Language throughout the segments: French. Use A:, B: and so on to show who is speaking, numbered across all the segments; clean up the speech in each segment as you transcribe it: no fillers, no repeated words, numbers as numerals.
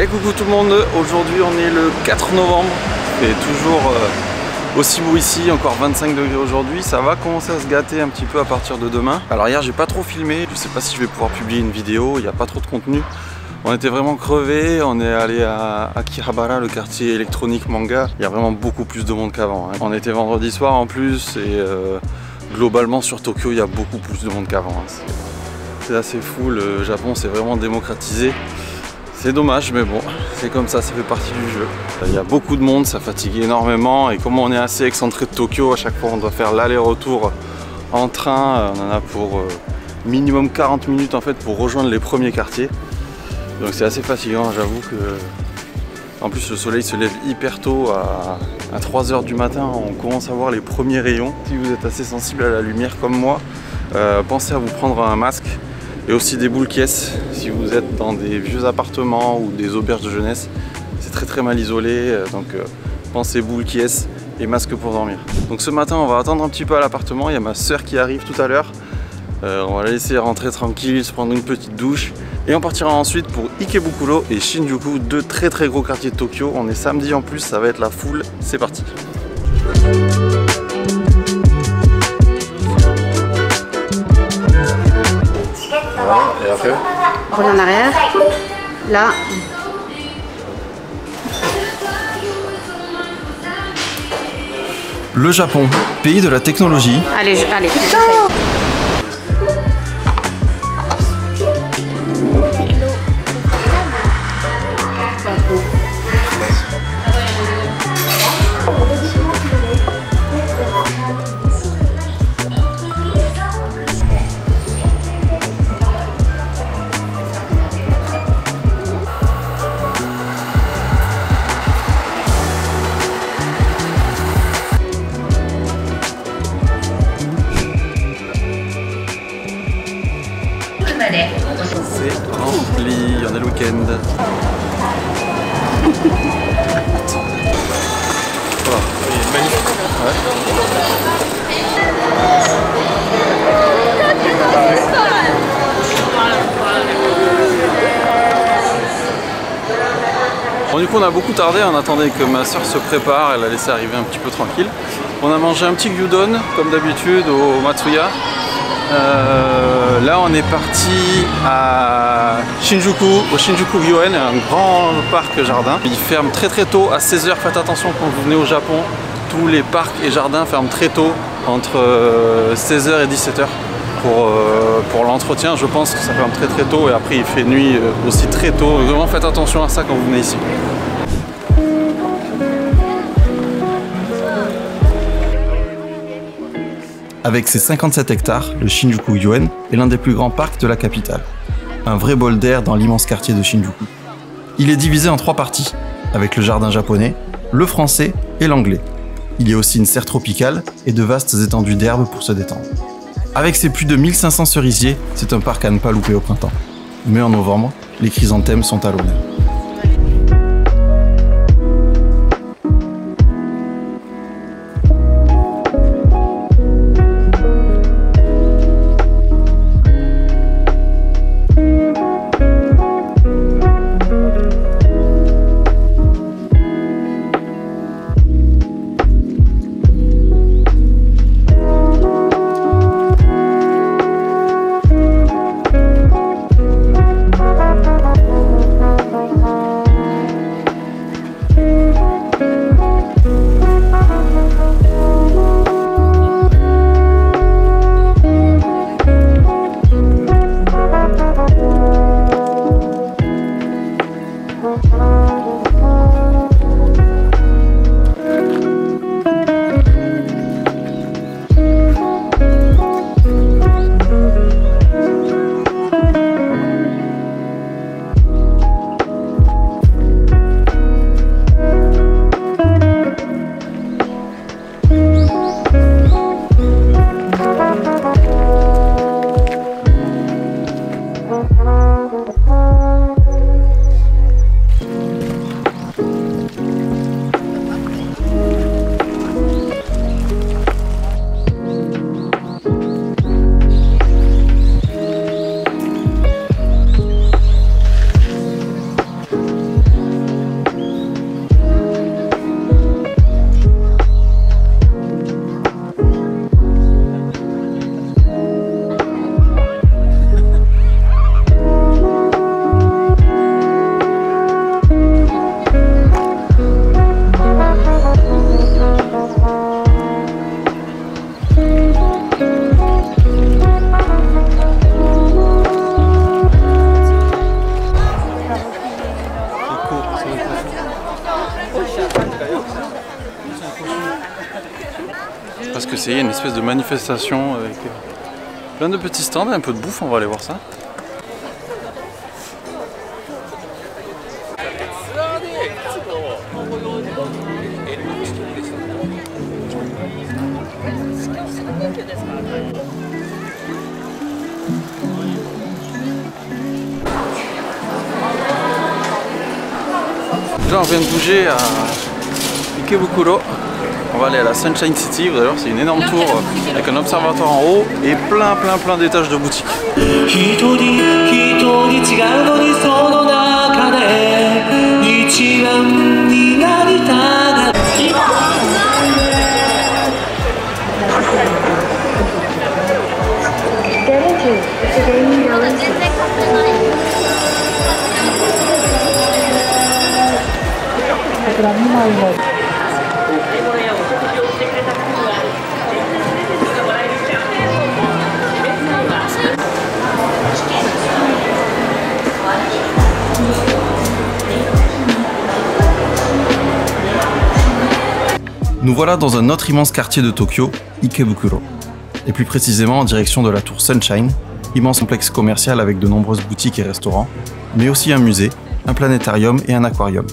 A: Et coucou tout le monde, aujourd'hui on est le 4 novembre, c'est toujours aussi beau ici, encore 25 degrés aujourd'hui, ça va commencer à se gâter un petit peu à partir de demain. Alors hier j'ai pas trop filmé, je sais pas si je vais pouvoir publier une vidéo, il n'y a pas trop de contenu. On était vraiment crevés, on est allé à Akihabara, le quartier électronique manga, il y a vraiment beaucoup plus de monde qu'avant. Hein. On était vendredi soir en plus et globalement sur Tokyo il y a beaucoup plus de monde qu'avant. Hein. C'est assez fou, le Japon s'est vraiment démocratisé. C'est dommage, mais bon, c'est comme ça fait partie du jeu. Il y a beaucoup de monde, ça fatigue énormément, et comme on est assez excentré de Tokyo, à chaque fois on doit faire l'aller-retour en train, on en a pour minimum 40 minutes en fait pour rejoindre les premiers quartiers. Donc c'est assez fatigant, j'avoue que... En plus le soleil se lève hyper tôt, à 3 h du matin, on commence à voir les premiers rayons. Si vous êtes assez sensible à la lumière comme moi, pensez à vous prendre un masque. Et aussi des boules caisses si vous êtes dans des vieux appartements ou des auberges de jeunesse. C'est très mal isolé, donc pensez boules caisses et masque pour dormir. Donc ce matin on va attendre un petit peu à l'appartement, il y a ma soeur qui arrive tout à l'heure. On va la laisser rentrer tranquille, se prendre une petite douche. Et on partira ensuite pour Ikebukuro et Shinjuku, deux très gros quartiers de Tokyo. On est samedi en plus, ça va être la foule, c'est parti. Et après
B: on revient en arrière. Là.
A: Le Japon, pays de la technologie.
B: Allez.
A: C'est rempli, on est le week-end. Oh, il est magnifique. Ouais. Bon, du coup on a beaucoup tardé, on attendait que ma soeur se prépare, elle a laissé arriver un petit peu tranquille. On a mangé un petit gyudon comme d'habitude au Matsuya. Là on est parti à Shinjuku, au Shinjuku Gyoen, un grand parc jardin. Il ferme très tôt à 16 h, faites attention quand vous venez au Japon, tous les parcs et jardins ferment très tôt, entre 16 h et 17 h pour l'entretien. Je pense que ça ferme très tôt et après il fait nuit aussi très tôt. Vraiment faites attention à ça quand vous venez ici. Avec ses 57 hectares, le Shinjuku Gyoen est l'un des plus grands parcs de la capitale. Un vrai bol d'air dans l'immense quartier de Shinjuku. Il est divisé en 3 parties, avec le jardin japonais, le français et l'anglais. Il y a aussi une serre tropicale et de vastes étendues d'herbe pour se détendre. Avec ses plus de 1500 cerisiers, c'est un parc à ne pas louper au printemps. Mais en novembre, les chrysanthèmes sont à l'honneur. Parce que c'est une espèce de manifestation avec plein de petits stands et un peu de bouffe, on va aller voir ça. Là on vient de bouger à Ikebukuro. On va aller à la Sunshine City, vous allez voir c'est une énorme tour avec un observatoire en haut et plein d'étages de boutiques. Nous voilà dans un autre immense quartier de Tokyo, Ikebukuro, et plus précisément en direction de la tour Sunshine, immense complexe commercial avec de nombreuses boutiques et restaurants, mais aussi un musée, un planétarium et un aquarium.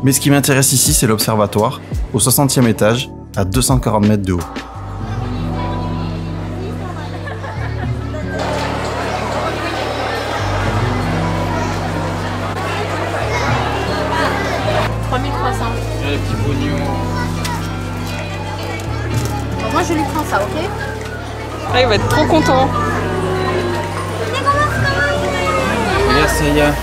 A: Mais ce qui m'intéresse ici, c'est l'observatoire, au 60e étage, à 240 mètres de haut.
C: Les petits pognons.
B: Moi je lui prends ça, ok?
C: Ah, il va être trop content.
A: Regarde, ça y est.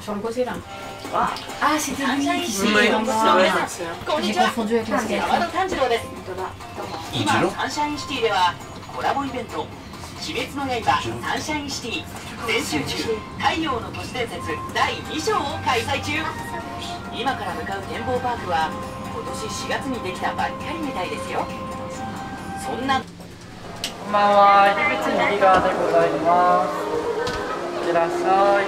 B: Sur le côté là. Ah, c'était lui qui s'est
C: Ouais.
B: J'ai confondu avec la skate.
D: 今サンシャインシティではコラボイベント「鬼滅の刃サンシャインシティ全集中太陽の都市伝説第2章」を開催中。今から向かう展望パークは今年4月にできたばっかりみたいですよ。そんな
C: こんばんは、入り口右側でございます。いってらっしゃい。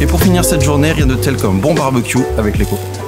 A: Et pour finir cette journée, rien de tel qu'un bon barbecue avec les copains.